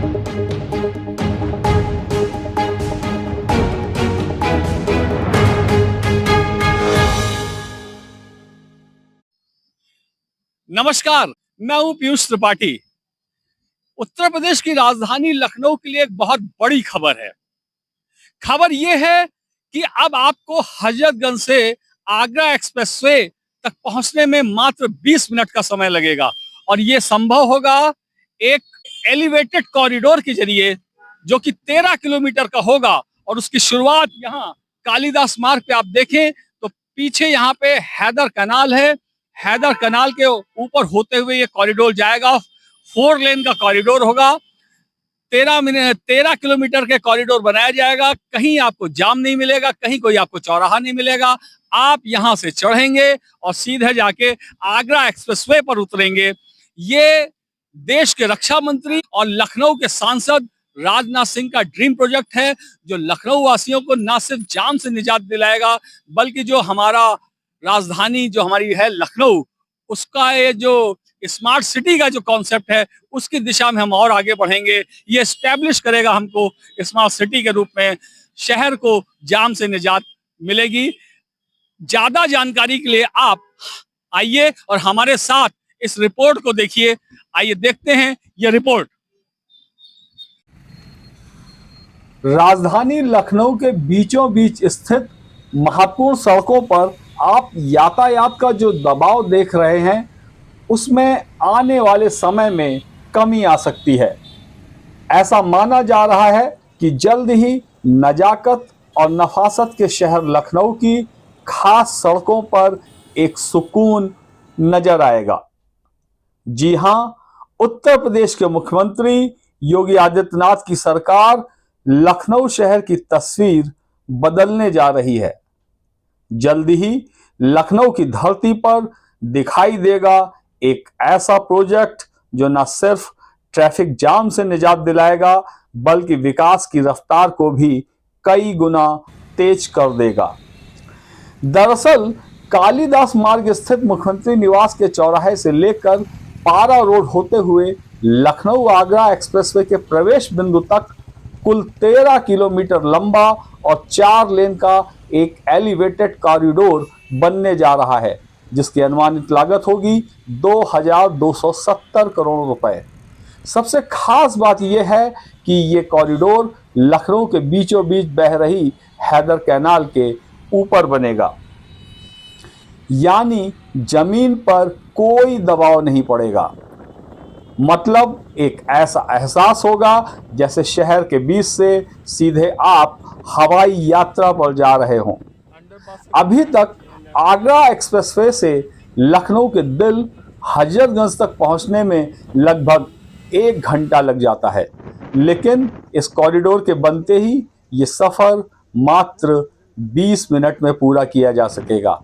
नमस्कार, मैं हूं पीयूष त्रिपाठी। उत्तर प्रदेश की राजधानी लखनऊ के लिए एक बहुत बड़ी खबर है। खबर यह है कि अब आपको हजरतगंज से आगरा एक्सप्रेसवे तक पहुंचने में मात्र 20 मिनट का समय लगेगा और यह संभव होगा एक एलिवेटेड कॉरिडोर के जरिए, जो कि 13 किलोमीटर का होगा। और उसकी शुरुआत यहाँ कालिदास मार्ग पे आप देखें तो पीछे यहाँ पे हैदर कनाल है। हैदर कनाल के ऊपर होते हुए ये कॉरिडोर जाएगा। 4 लेन का कॉरिडोर होगा। 13 किलोमीटर के कॉरिडोर बनाया जाएगा। कहीं आपको जाम नहीं मिलेगा, कहीं कोई आपको चौराहा नहीं मिलेगा। आप यहां से चढ़ेंगे और सीधे जाके आगरा एक्सप्रेसवे पर उतरेंगे। ये देश के रक्षा मंत्री और लखनऊ के सांसद राजनाथ सिंह का ड्रीम प्रोजेक्ट है, जो लखनऊ वासियों को न सिर्फ जाम से निजात दिलाएगा, बल्कि जो हमारा राजधानी जो हमारी है लखनऊ, उसका ये जो स्मार्ट सिटी का जो कॉन्सेप्ट है, उसकी दिशा में हम और आगे बढ़ेंगे। ये एस्टैब्लिश करेगा हमको स्मार्ट सिटी के रूप में। शहर को जाम से निजात मिलेगी। ज्यादा जानकारी के लिए आप आइए और हमारे साथ इस रिपोर्ट को देखिए। आइए देखते हैं ये रिपोर्ट। राजधानी लखनऊ के बीचों बीच स्थित महत्वपूर्ण सड़कों पर आप यातायात का जो दबाव देख रहे हैं, उसमें आने वाले समय में कमी आ सकती है। ऐसा माना जा रहा है कि जल्द ही नजाकत और नफासत के शहर लखनऊ की खास सड़कों पर एक सुकून नजर आएगा। जी हां, उत्तर प्रदेश के मुख्यमंत्री योगी आदित्यनाथ की सरकार लखनऊ शहर की तस्वीर बदलने जा रही है। जल्दी ही लखनऊ की धरती पर दिखाई देगा एक ऐसा प्रोजेक्ट जो न सिर्फ ट्रैफिक जाम से निजात दिलाएगा, बल्कि विकास की रफ्तार को भी कई गुना तेज कर देगा। दरअसल कालिदास मार्ग स्थित मुख्यमंत्री निवास के चौराहे से लेकर पारा रोड होते हुए लखनऊ आगरा एक्सप्रेसवे के प्रवेश बिंदु तक कुल 13 किलोमीटर लंबा और 4 लेन का एक एलिवेटेड कॉरिडोर बनने जा रहा है, जिसकी अनुमानित लागत होगी 2270 करोड़ रुपए। सबसे खास बात यह है कि ये कॉरिडोर लखनऊ के बीचों बीच बह रही हैदर कैनाल के ऊपर बनेगा, यानी जमीन पर कोई दबाव नहीं पड़ेगा। मतलब एक ऐसा एहसास होगा जैसे शहर के बीच से सीधे आप हवाई यात्रा पर जा रहे हों। अभी तक आगरा एक्सप्रेसवे से लखनऊ के दिल हजरतगंज तक पहुंचने में लगभग 1 घंटा लग जाता है, लेकिन इस कॉरिडोर के बनते ही ये सफर मात्र 20 मिनट में पूरा किया जा सकेगा।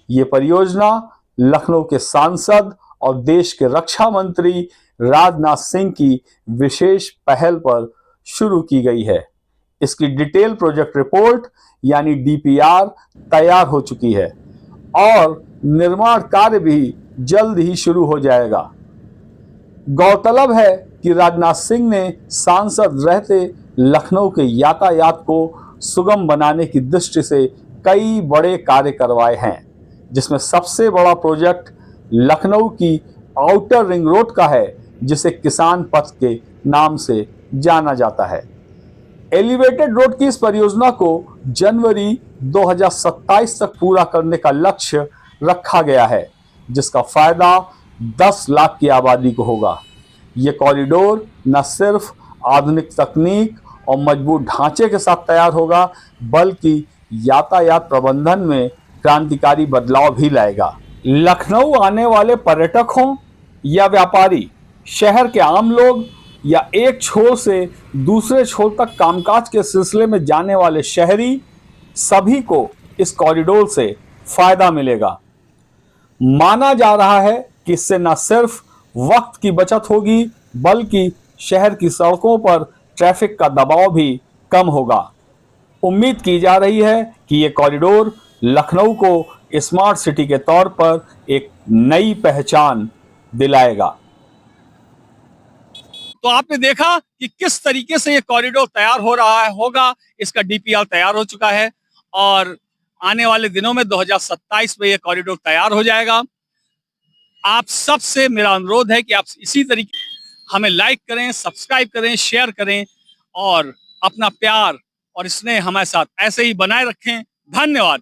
ये परियोजना लखनऊ के सांसद और देश के रक्षा मंत्री राजनाथ सिंह की विशेष पहल पर शुरू की गई है। इसकी डिटेल प्रोजेक्ट रिपोर्ट यानी डीपीआर तैयार हो चुकी है और निर्माण कार्य भी जल्द ही शुरू हो जाएगा। गौरतलब है कि राजनाथ सिंह ने सांसद रहते लखनऊ के यातायात को सुगम बनाने की दृष्टि से कई बड़े कार्य करवाए हैं, जिसमें सबसे बड़ा प्रोजेक्ट लखनऊ की आउटर रिंग रोड का है, जिसे किसान पथ के नाम से जाना जाता है। एलिवेटेड रोड की इस परियोजना को जनवरी 2027 तक पूरा करने का लक्ष्य रखा गया है, जिसका फायदा 10 लाख की आबादी को होगा। ये कॉरिडोर न सिर्फ आधुनिक तकनीक और मजबूत ढांचे के साथ तैयार होगा, बल्कि यातायात प्रबंधन में क्रांतिकारी बदलाव भी लाएगा। लखनऊ आने वाले पर्यटक हों या व्यापारी, शहर के आम लोग या एक छोर से दूसरे छोर तक कामकाज के सिलसिले में जाने वाले शहरी, सभी को इस कॉरिडोर से फायदा मिलेगा। माना जा रहा है कि इससे न सिर्फ वक्त की बचत होगी, बल्कि शहर की सड़कों पर ट्रैफिक का दबाव भी कम होगा। उम्मीद की जा रही है कि ये कॉरिडोर लखनऊ को स्मार्ट सिटी के तौर पर एक नई पहचान दिलाएगा। तो आपने देखा कि किस तरीके से ये कॉरिडोर तैयार हो रहा है होगा, इसका डीपीआर तैयार हो चुका है और आने वाले दिनों में 2027 में ये कॉरिडोर तैयार हो जाएगा। आप सबसे मेरा अनुरोध है कि आप इसी तरीके हमें लाइक करें, सब्सक्राइब करें, शेयर करें और अपना प्यार और स्नेह हमारे साथ ऐसे ही बनाए रखें। धन्यवाद।